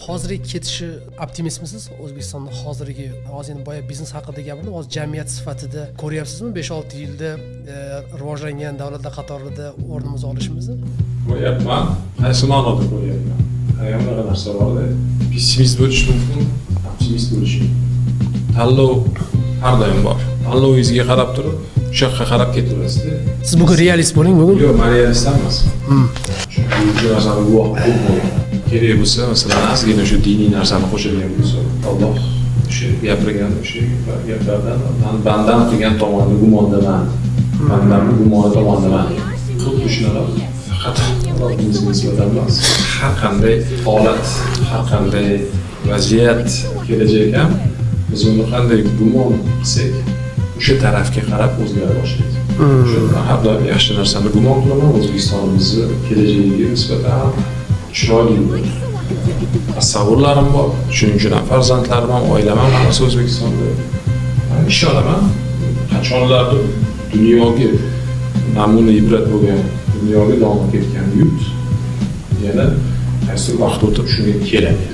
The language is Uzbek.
Hozirgi ketishi optimistmisiz? O'zbekistonda hozirgi hozir endi boya biznes haqida gapirdim. Hozir jamiyat sifatida ko'ryapsizmi 5-6 yilda rivojlangan davlatlar qatorida o'rnimizni olishimizni? Ko'ryapman. Qaysi ma'noda ko'ryapman? Hamma narsa borda. Pessimist bo'lish mumkin, optimist bo'lish mumkin. Tanlov har doim bor. Tanlovingizga qarab turib, o'sha yoqqa qarab ketaverasiz-da. Siz bugun realist bo'ling bugun. Yo'q, men realist emasman. Chunki bu narsani guvoh bo'lmayman. Kerak bo'lsa, masalan, ozgina o'sha diniy narsani qo'shadigan bo'lsa, Alloh o'sha gapirgan o'sha gaplardan bandan qilgan tomonni gumondaman. Bandanning gumoni tomondaman. Xuddi shunaqa faqat Allohga nisbatan emas. Har qanday holat, har qanday vaziyat kelajak ham biz uni qanday gumon qilsak, o'sha tarafga qarab o'zgara boshlaydi. Shundan har doim yaxshi narsani gumon qilaman, O'zbekistonimizni kelajagiga nisbatan chiroyli tasavvurlarim bor. Shuning uchun ham farzandlarim ham, oilam ham hammasi O'zbekistonda. Men ishonaman, qachonlardir dunyoga namuna ibrat bo'lgan, dunyoga davom etgan yurt yana qaysi vaqt o'tib shunga keladi.